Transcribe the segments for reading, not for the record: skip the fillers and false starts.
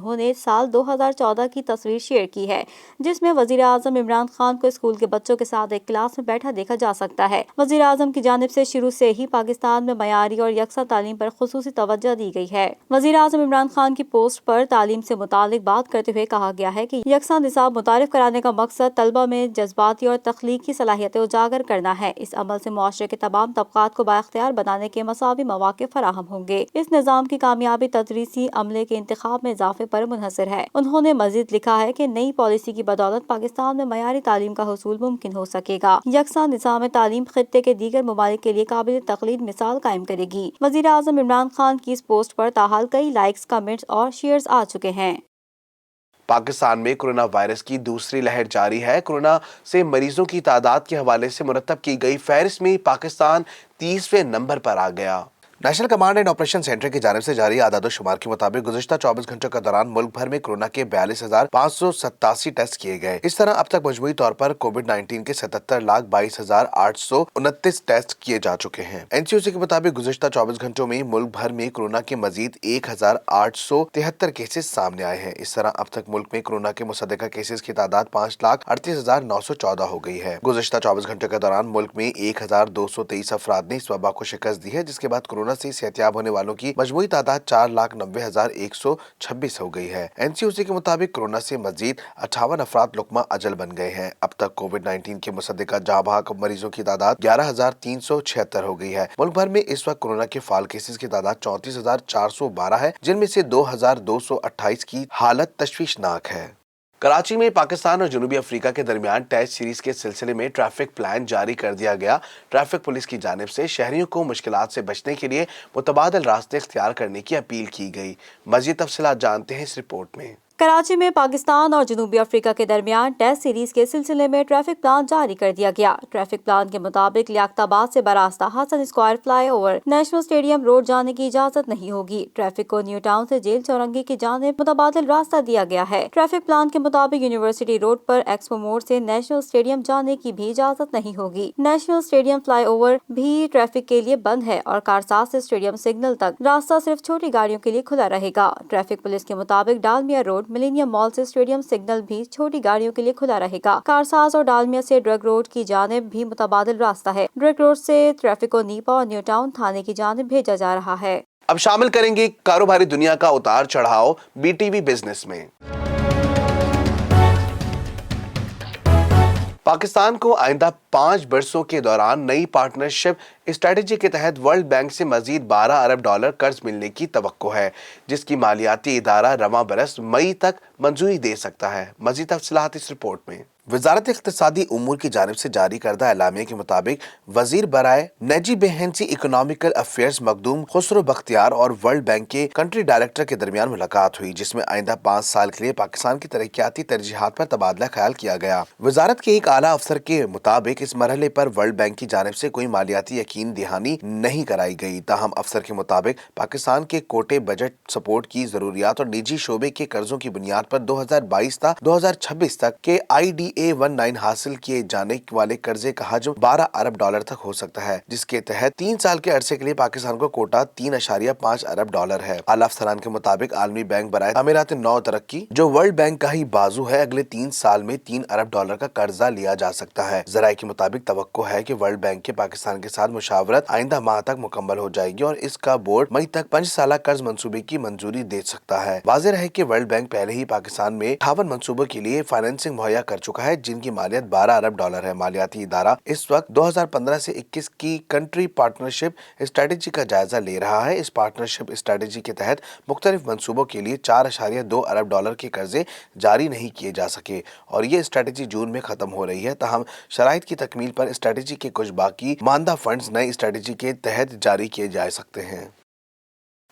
انہوں نے سال 2014 کی تصویر شیئر کی ہے جس میں وزیر اعظم عمران خان کو اسکول کے بچوں کے ساتھ ایک کلاس میں بیٹھا دیکھا جا سکتا ہے۔ وزیر اعظم کی جانب سے شروع سے ہی پاکستان میں معیاری اور یکساں تعلیم پر خصوصی توجہ دی گئی ہے۔ وزیر اعظم عمران خان کی پوسٹ پر تعلیم سے متعلق بات کرتے ہوئے کہا گیا ہے کہ یکساں نصاب متعارف کرانے کا مقصد طلبہ میں جذباتی اور تخلیقی صلاحیتیں اجاگر کرنا ہے۔ اس عمل سے معاشرے کے تمام طبقات کو بااختیار بنانے کے مساوی مواقع فراہم ہوں گے۔ اس نظام کی کامیابی تدریسی عملے کے انتخاب میں اضافے پر منحصر ہے۔ انہوں نے مزید لکھا ہے کہ نئی پالیسی کی بدولت پاکستان میں معیاری تعلیم کا حصول ممکن ہو سکے گا۔ یکساں نظام تعلیم خطے کے دیگر ممالک کے لیے قابل تقلید مثال قائم کرے گی۔ وزیر اعظم عمران خان کی اس پوسٹ پر تاحال کئی لائکس، کمنٹس اور شیئرز آ چکے ہیں۔ پاکستان میں کورونا وائرس کی دوسری لہر جاری ہے۔ کورونا سے مریضوں کی تعداد کے حوالے سے مرتب کی گئی فہرست میں پاکستان 30ویں نمبر پر آ گیا۔ National command and operation centre کی جانب سے جاری اعداد و شمار کے مطابق گزشتہ 24 گھنٹوں کے دوران ملک بھر میں کورونا کے 42,587 ٹیسٹ کیے گئے۔ اس طرح اب تک مجموعی طور پر کووڈ-19 کے 77,22,829 ٹیسٹ کیے جا چکے ہیں۔ NCOC کے مطابق گزشتہ 24 گھنٹوں میں ملک بھر میں کورونا کے مزید 1,873 کیسز سامنے آئے ہیں۔ اس طرح اب تک ملک میں کورونا کے مصدقہ کیسز کی تعداد 5,38,914 ہو گئی ہے۔ گزشتہ 24 گھنٹوں کے دوران ملک میں 1,223 افراد نے اس وبا کو شکست دی ہے، جس کے بعد کورونا سے صحتیاب ہونے والوں کی مجموعی تعداد 4,90,126 ہو گئی ہے۔ NCOC کے مطابق کورونا سے مزید 58 افراد لقمہ اجل بن گئے ہیں۔ اب تک کووڈ-19 کے مصدقہ جاں بحق مریضوں کی تعداد 11,376 ہو گئی ہے۔ ملک بھر میں اس وقت کورونا کے فعال کیسز کی تعداد 34,412 ہے، جن میں سے 2,228 کی حالت تشویشناک ہے۔ کراچی میں پاکستان اور جنوبی افریقہ کے درمیان ٹیسٹ سیریز کے سلسلے میں ٹریفک پلان جاری کر دیا گیا۔ ٹریفک پولیس کی جانب سے شہریوں کو مشکلات سے بچنے کے لیے متبادل راستے اختیار کرنے کی اپیل کی گئی۔ مزید تفصیلات جانتے ہیں اس رپورٹ میں۔ کراچی میں پاکستان اور جنوبی افریقہ کے درمیان ٹیسٹ سیریز کے سلسلے میں ٹریفک پلان جاری کر دیا گیا۔ ٹریفک پلان کے مطابق لیاقت آباد سے براستہ Hassan square flyover national stadium road جانے کی اجازت نہیں ہوگی۔ ٹریفک کو نیو ٹاؤن سے جیل چورنگی کی جانب متبادل راستہ دیا گیا ہے۔ ٹریفک پلان کے مطابق یونیورسٹی روڈ پر ایکسپو موڑ سے نیشنل اسٹیڈیم جانے کی بھی اجازت نہیں ہوگی۔ نیشنل اسٹیڈیم فلائی اوور بھی ٹریفک کے لیے بند ہے اور کارساز سے اسٹیڈیم سگنل تک راستہ صرف چھوٹی گاڑیوں کے لیے کھلا رہے گا۔ ٹریفک پولیس کے مطابق ڈالمیا روڈ، ملینیم مال سے اسٹیڈیم سگنل بھی چھوٹی گاڑیوں کے لیے کھلا رہے گا۔ کارساز اور ڈالمیا سے ڈرگ روڈ کی جانب بھی متبادل راستہ ہے۔ ڈرگ روڈ سے ٹریفک کو نیپا اور نیو ٹاؤن تھانے کی جانب بھیجا جا رہا ہے۔ اب شامل کریں گے کاروباری دنیا کا اتار چڑھاؤ BTV بزنس میں۔ پاکستان کو آئندہ 5 برسوں کے دوران نئی پارٹنرشپ اسٹریٹجی کے تحت ورلڈ بینک سے مزید $12 ارب قرض ملنے کی توقع ہے، جس کی مالیاتی ادارہ رواں برس مئی تک منظوری دے سکتا ہے۔ مزید تفصیلات اس رپورٹ میں۔ وزارت اقتصادی امور کی جانب سے جاری کردہ اعلامیہ کے مطابق وزیر برائے نجی بہنسی اکنامیکل افیئرز مخدوم خسرو بختیار اور ورلڈ بینک کے کنٹری ڈائریکٹر کے درمیان ملاقات ہوئی، جس میں آئندہ 5 سال کے لیے پاکستان کی ترقیاتی ترجیحات پر تبادلہ خیال کیا گیا۔ وزارت کے ایک اعلیٰ افسر کے مطابق اس مرحلے پر ورلڈ بینک کی جانب سے کوئی مالیاتی یقین دہانی نہیں کرائی گئی، تاہم افسر کے مطابق پاکستان کے کوٹے بجٹ سپورٹ کی ضروریات اور نجی شعبے کے قرضوں کی بنیاد پر 2022 تا 2026 تک کے IDA-19 حاصل کیے جانے والے قرضے کا حجم $12 ارب تک ہو سکتا ہے، جس کے تحت 3 سال کے عرصے کے لیے پاکستان کو کوٹا $3.5 ارب ہے۔ اعلیٰ افسران کے مطابق عالمی بینک برائے تعمیرات نو ترقی، جو ورلڈ بینک کا ہی بازو ہے، اگلے 3 سال میں $3 ارب کا قرضہ لیا جا سکتا ہے۔ ذرائع کے مطابق توقع ہے کہ ورلڈ بینک کے پاکستان کے ساتھ مشاورت آئندہ ماہ تک مکمل ہو جائے گی اور اس کا بورڈ مئی تک 5 سالہ قرض منصوبے کی منظوری دے سکتا ہے۔ واضح ہے کہ ورلڈ بینک پہلے ہی پاکستان میں 58 منصوبوں کے لیے فائنانسنگ مہیا کر چکا ہے، جن کی مالیت $12 ارب ہے۔ مالیاتی ادارہ اس وقت 2015 سے 21 کی کنٹری پارٹنرشپ اسٹریٹجی کا جائزہ لے رہا ہے۔ اس پارٹنرشپ اسٹریٹجی کے تحت مختلف منصوبوں کے لیے $4.2 ارب کے قرضے جاری نہیں کیے جا سکے اور یہ اسٹریٹجی جون میں ختم ہو رہی ہے، تاہم شرائط کی تکمیل پر اسٹریٹجی کے کچھ باقی ماندہ فنڈز نئی اسٹریٹجی کے تحت جاری کیے جا سکتے ہیں۔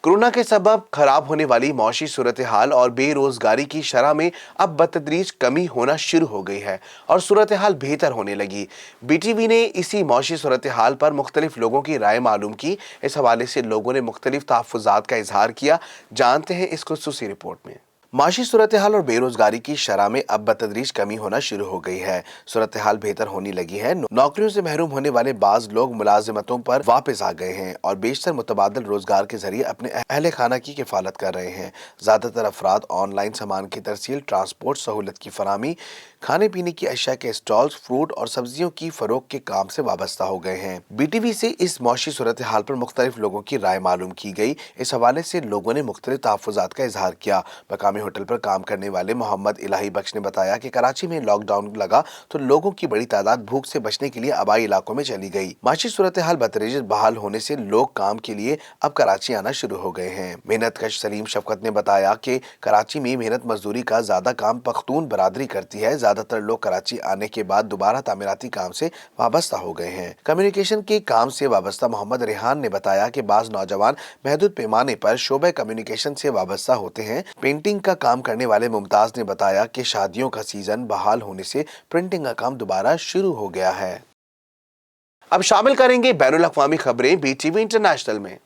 کورونا کے سبب خراب ہونے والی معاشی صورتحال اور بے روزگاری کی شرح میں اب بتدریج کمی ہونا شروع ہو گئی ہے اور صورتحال بہتر ہونے لگی۔ BTV نے اسی معاشی صورتحال پر مختلف لوگوں کی رائے معلوم کی۔ اس حوالے سے لوگوں نے مختلف تحفظات کا اظہار کیا۔ جانتے ہیں اس خصوصی رپورٹ میں۔ معاشی صورتحال اور بے روزگاری کی شرح میں اب بتدریج کمی ہونا شروع ہو گئی ہے۔ صورتحال بہتر ہونے لگی ہے۔ نوکریوں سے محروم ہونے والے بعض لوگ ملازمتوں پر واپس آ گئے ہیں اور بیشتر متبادل روزگار کے ذریعے اپنے اہل خانہ کی کفالت کر رہے ہیں۔ زیادہ تر افراد آن لائن سامان کی ترسیل، ٹرانسپورٹ سہولت کی فراہمی، کھانے پینے کی اشیاء کے اسٹالز، فروٹ اور سبزیوں کی فروخت کے کام سے وابستہ ہو گئے ہیں۔ بی ٹی وی سے اس معاشی صورتحال پر مختلف لوگوں کی رائے معلوم کی گئی۔ اس حوالے سے لوگوں نے مختلف تحفظات کا اظہار کیا۔ مقامی ہوٹل پر کام کرنے والے محمد الہی بخش نے بتایا کہ کراچی میں لاک ڈاؤن لگا تو لوگوں کی بڑی تعداد بھوک سے بچنے کے لیے آبائی علاقوں میں چلی گئی۔ معاشی صورتحال بتدریج بحال ہونے سے لوگ کام کے لیے اب کراچی آنا شروع ہو گئے ہیں۔ محنت کش سلیم شفقت نے بتایا کہ کراچی میں محنت مزدوری کا زیادہ کام پختون برادری کرتی ہے۔ زیادہ تر لوگ کراچی آنے کے بعد دوبارہ تعمیراتی کام سے وابستہ ہو گئے ہیں۔ کمیونیکیشن کے کام سے وابستہ محمد ریحان نے بتایا کہ بعض نوجوان محدود پیمانے پر شعبہ کمیونیکیشن سے وابستہ ہوتے ہیں۔ پینٹنگ کا کام کرنے والے ممتاز نے بتایا کہ شادیوں کا سیزن بحال ہونے سے پرنٹنگ کا کام دوبارہ شروع ہو گیا ہے۔ اب شامل کریں گے بین الاقوامی خبریں بی ٹی وی انٹرنیشنل میں۔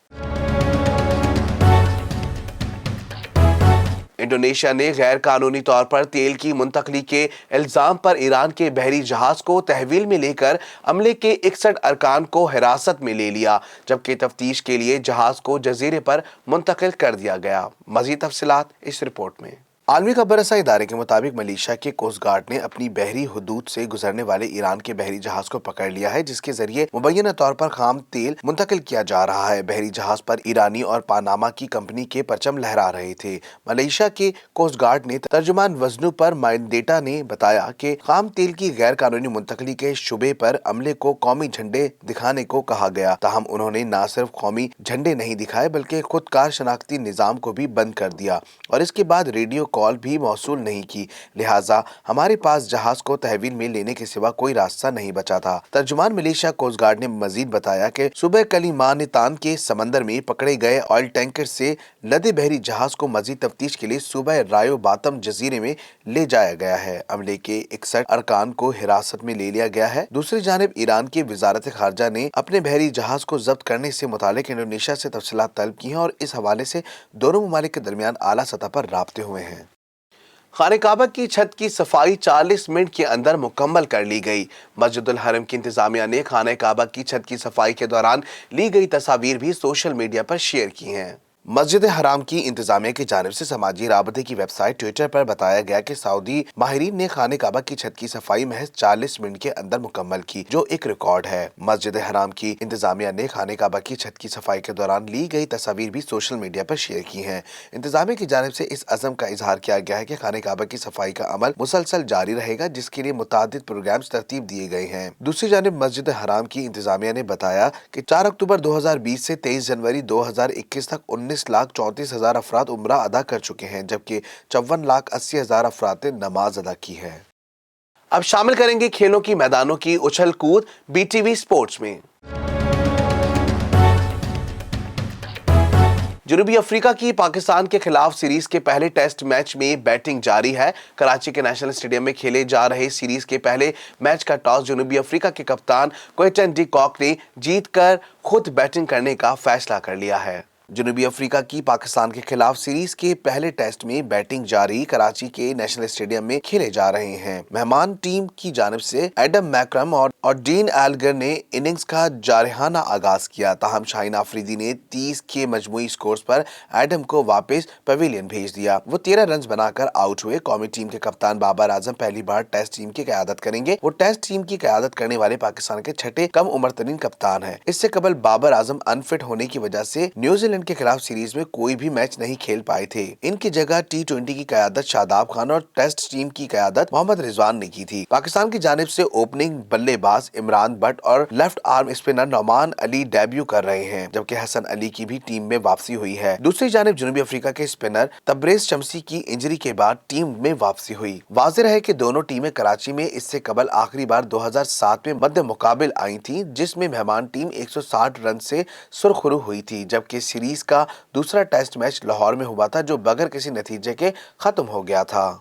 انڈونیشیا نے غیر قانونی طور پر تیل کی منتقلی کے الزام پر ایران کے بحری جہاز کو تحویل میں لے کر عملے کے 61 ارکان کو حراست میں لے لیا، جبکہ تفتیش کے لیے جہاز کو جزیرے پر منتقل کر دیا گیا۔ مزید تفصیلات اس رپورٹ میں۔ عالمی خبر رساں ادارے کے مطابق ملیشیا کے کوسٹ گارڈ نے اپنی بحری حدود سے گزرنے والے ایران کے بحری جہاز کو پکڑ لیا ہے، جس کے ذریعے مبینہ طور پر خام تیل منتقل کیا جا رہا ہے۔ بحری جہاز پر ایرانی اور پاناما کی کمپنی کے پرچم لہرا رہے تھے۔ ملیشیا کے کوسٹ گارڈ نے ترجمان وزنو پر مائنڈیٹا نے بتایا کہ خام تیل کی غیر قانونی منتقلی کے شبے پر عملے کو قومی جھنڈے دکھانے کو کہا گیا، تاہم انہوں نے نہ صرف قومی جھنڈے نہیں دکھائے بلکہ خود کار شناختی نظام کو بھی بند کر دیا اور اس کے بعد ریڈیو کال بھی موصول نہیں کی، لہٰذا ہمارے پاس جہاز کو تحویل میں لینے کے سوا کوئی راستہ نہیں بچا تھا۔ ترجمان ملیشیا کوسٹ گارڈ نے مزید بتایا کہ صوبہ کلیمانتان کے سمندر میں پکڑے گئے آئل ٹینکر سے لدے بحری جہاز کو مزید تفتیش کے لیے صوبہ رایو باتم جزیرے میں لے جایا گیا ہے۔ عملے کے 61 ارکان کو حراست میں لے لیا گیا ہے۔ دوسری جانب ایران کی وزارت خارجہ نے اپنے بحری جہاز کو ضبط کرنے سے متعلق انڈونیشیا سے تفصیلات طلب کی ہیں اور اس حوالے سے دونوں ممالک کے درمیان اعلیٰ سطح پر رابطے ہوئے ہیں۔ خانہ کعبہ کی چھت کی صفائی 40 منٹ کے اندر مکمل کر لی گئی۔ مسجد الحرم کی انتظامیہ نے خانہ کعبہ کی چھت کی صفائی کے دوران لی گئی تصاویر بھی سوشل میڈیا پر شیئر کی ہیں۔ مسجد حرام کی انتظامیہ کی جانب سے سماجی رابطے کی ویب سائٹ ٹویٹر پر بتایا گیا کہ سعودی ماہرین نے خانہ کعبہ کی چھت کی صفائی محض 40 منٹ کے اندر مکمل کی، جو ایک ریکارڈ ہے۔ مسجد حرام کی انتظامیہ نے خانہ کعبہ کی چھت کی صفائی کے دوران لی گئی تصاویر بھی سوشل میڈیا پر شیئر کی ہیں۔ انتظامیہ کی جانب سے اس عزم کا اظہار کیا گیا ہے کہ خانہ کعبہ کی صفائی کا عمل مسلسل جاری رہے گا، جس کے لیے متعدد پروگرامز ترتیب دیے گئے ہیں۔ دوسری جانب مسجد حرام کی انتظامیہ نے بتایا کہ 4 اکتوبر 2020 سے 23 جنوری 2021 تک 19,34,000 افراد عمرہ ادا کر چکے ہیں، جبکہ 54,80,000 افراد نے نماز ادا کی ہے۔ اب شامل کریں گے کھیلوں کی میدانوں کی اچھل could B T V sports میں۔ جنوبی افریقہ کی پاکستان کے خلاف سیریز کے پہلے ٹیسٹ میچ میں بیٹنگ جاری ہے۔ کراچی کے نیشنل اسٹیڈیم میں کھیلے جا رہے سیریز کے پہلے میچ کا ٹاس جنوبی افریقہ کے کپتان کوئٹن ڈی کاک نے جیت کر خود بیٹنگ کرنے کا فیصلہ کر لیا ہے۔ جنوبی افریقہ کی پاکستان کے خلاف سیریز کے پہلے ٹیسٹ میں بیٹنگ جاری کراچی کے نیشنل اسٹیڈیم میں کھیلے جا رہے ہیں۔ مہمان ٹیم کی جانب سے ایڈم میکرم اور ڈین ایلگر نے اننگز کا جارحانہ آغاز کیا، تاہم شاہین آفریدی نے 30 کے مجموعی سکورز پر ایڈم کو واپس پیویلین بھیج دیا۔ وہ 13 رنز بنا کر آؤٹ ہوئے۔ قومی ٹیم کے کپتان بابر اعظم پہلی بار ٹیسٹ ٹیم کی قیادت کریں گے۔ وہ ٹیسٹ ٹیم کی قیادت کرنے والے پاکستان کے چھٹے کم عمر ترین کپتان ہیں۔ اس سے قبل بابر اعظم انفٹ ہونے کی وجہ سے نیوزی لینڈ کے خلاف سیریز میں کوئی بھی میچ نہیں کھیل پائے تھے۔ ان کی جگہ T20 کی قیادت شاداب خان اور ٹیسٹ ٹیم کی قیادت محمد رضوان نے کی تھی۔ پاکستان کی جانب سے اوپننگ بلے باز عمران بٹ اور لیفٹ آرم اسپنر نعمان علی ڈیبیو کر رہے ہیں، جبکہ حسن علی کی بھی ٹیم میں واپسی ہوئی ہے۔ دوسری جانب جنوبی افریقہ کے اسپنر تبریز شمسی کی انجری کے بعد ٹیم میں واپسی ہوئی۔ واضح ہے کہ دونوں ٹیمیں کراچی میں اس سے قبل آخری بار 2007 میں مد مقابل آئی تھیں، جس میں مہمان ٹیم 160 رن سے سرخرو ہوئی تھی، جبکہ سیریز کا دوسرا ٹیسٹ میچ لاہور میں ہوا تھا، جو بغیر کسی نتیجے کے ختم ہو گیا تھا۔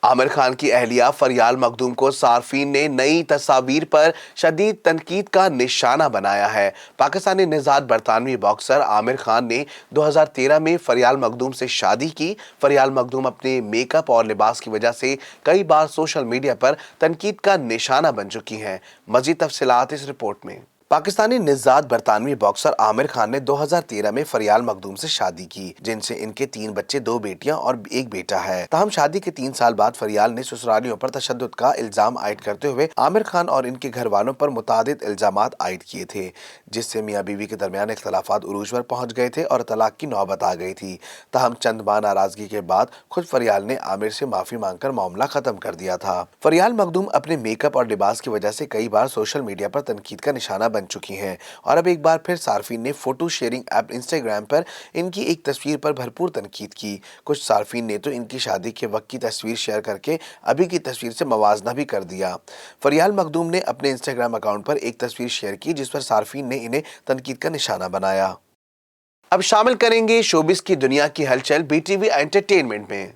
عامر خان کی اہلیہ فریال مخدوم کو صارفین نے نئی تصاویر پر شدید تنقید کا نشانہ بنایا ہے۔ پاکستانی نژاد برطانوی باکسر عامر خان نے 2013 میں فریال مخدوم سے شادی کی۔ فریال مخدوم اپنے میک اپ اور لباس کی وجہ سے کئی بار سوشل میڈیا پر تنقید کا نشانہ بن چکی ہیں۔ مزید تفصیلات اس رپورٹ میں۔ پاکستانی نژاد برطانوی باکسر عامر خان نے 2013 میں فریال مخدوم سے شادی کی، جن سے ان کے 3 بچے، 2 بیٹیاں اور 1 بیٹا ہے۔ تاہم شادی کے 3 سال بعد فریال نے سسرالیوں پر تشدد کا الزام عائد کرتے ہوئے عامر خان اور ان کے گھر والوں پر متعدد الزامات عائد کیے تھے، جس سے میاں بیوی کے درمیان اختلافات عروج پر پہنچ گئے تھے اور طلاق کی نوبت آ گئی تھی۔ تاہم چند ماہ ناراضگی کے بعد خود فریال نے عامر سے معافی مانگ کر معاملہ ختم کر دیا تھا۔ فریال مخدوم اپنے میک اپ اور لباس کی وجہ سے کئی بار سوشل میڈیا پر تنقید کا نشانہ بن چکی ہیں اور اب ایک بار پھر صارفین نے فوٹو شیئرنگ ایپ انسٹاگرام پر ان کی ایک تصویر پر بھرپور تنقید کی۔ کچھ صارفین نے تو ان کی شادی کے وقت کی تصویر شیئر کر کے ابھی کی تصویر سے موازنہ بھی کر دیا۔ فریال مخدوم نے اپنے انسٹاگرام اکاؤنٹ پر ایک تصویر شیئر کی جس پر صارفین نے انہیں تنقید کا نشانہ بنایا۔ اب شامل کریں گے شوبز کی دنیا کی ہلچل بی ٹی وی انٹرٹینمنٹ میں۔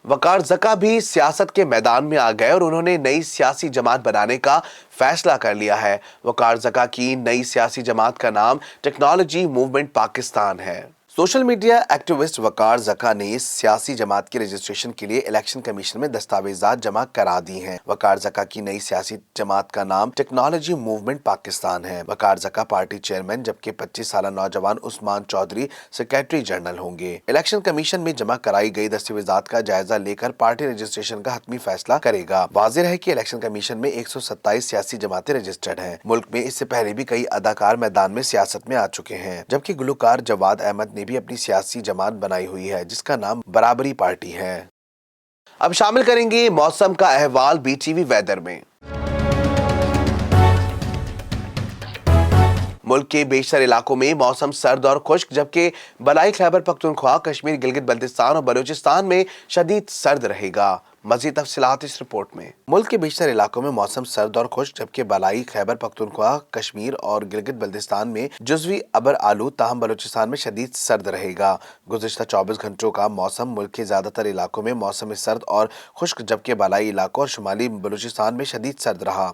وقار زکا بھی سیاست کے میدان میں آ گئے اور انہوں نے نئی سیاسی جماعت بنانے کا فیصلہ کر لیا ہے۔ وقار زکا کی نئی سیاسی جماعت کا نام ٹیکنالوجی موومنٹ پاکستان ہے۔ سوشل میڈیا ایکٹیوسٹ وقار زکا نے اس سیاسی جماعت کی رجسٹریشن کے لیے الیکشن کمیشن میں دستاویزات جمع کرا دی ہیں۔ وقار زکا کی نئی سیاسی جماعت کا نام ٹیکنالوجی موومنٹ پاکستان ہے۔ وقار زکا پارٹی چیئرمین جبکہ 25 سالہ نوجوان عثمان چودھری سیکریٹری جنرل ہوں گے۔ الیکشن کمیشن میں جمع کرائی گئی دستاویزات کا جائزہ لے کر پارٹی رجسٹریشن کا حتمی فیصلہ کرے گا۔ واضح ہے کہ الیکشن کمیشن میں 127 سیاسی جماعتیں رجسٹرڈ ہیں۔ ملک میں اس سے پہلے بھی کئی اداکار میدان میں سیاست میں آ چکے ہیں، جبکہ گلوکار جواد احمد نے بھی اپنی سیاسی جماعت بنائی ہوئی ہے جس کا نام برابری پارٹی ہے۔ اب شامل کریں گے موسم کا احوال بی ٹی وی ویدر میں۔ ملک کے بیشتر علاقوں میں موسم سرد اور خشک، جبکہ بالائی خیبر پختونخوا، کشمیر، گلگت بلتستان اور بلوچستان میں شدید سرد رہے گا۔ مزید تفصیلات اس رپورٹ میں۔ ملک کے بیشتر علاقوں میں موسم سرد اور خشک، جبکہ بالائی خیبر پختونخوا، کشمیر اور گلگت بلتستان میں جزوی ابر آلود، تاہم بلوچستان میں شدید سرد رہے گا۔ گزشتہ 24 گھنٹوں کا موسم ملک کے زیادہ تر علاقوں میں موسم سرد اور خشک، جبکہ بالائی علاقوں اور شمالی بلوچستان میں شدید سرد رہا۔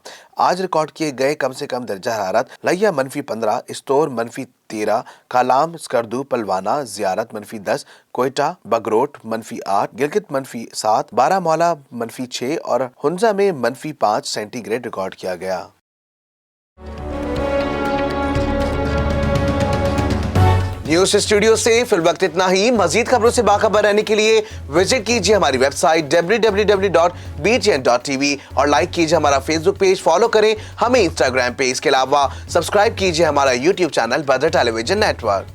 آج ریکارڈ کیے گئے کم سے کم درجہ حرارت: لیا -15، استور -13، کالام، اسکردو، پلوانہ، زیارت -10، کوئٹہ، بگروٹ -8، گلگت -7، بارہمولہ -6 اور ہنزا میں -5 سینٹی گریڈ ریکارڈ کیا گیا۔ نیوز اسٹوڈیو سے فی الوقت اتنا ہی۔ مزید خبروں سے باخبر رہنے کے لیے وزٹ کیجیے ہماری ویب سائٹ www.btn.tv اور لائک کیجیے ہمارا فیس بک پیج، فالو کریں ہمیں انسٹاگرام پہ۔ اس کے علاوہ سبسکرائب کیجیے ہمارا یوٹیوب چینل بدر ٹیلی ویژن نیٹ ورک۔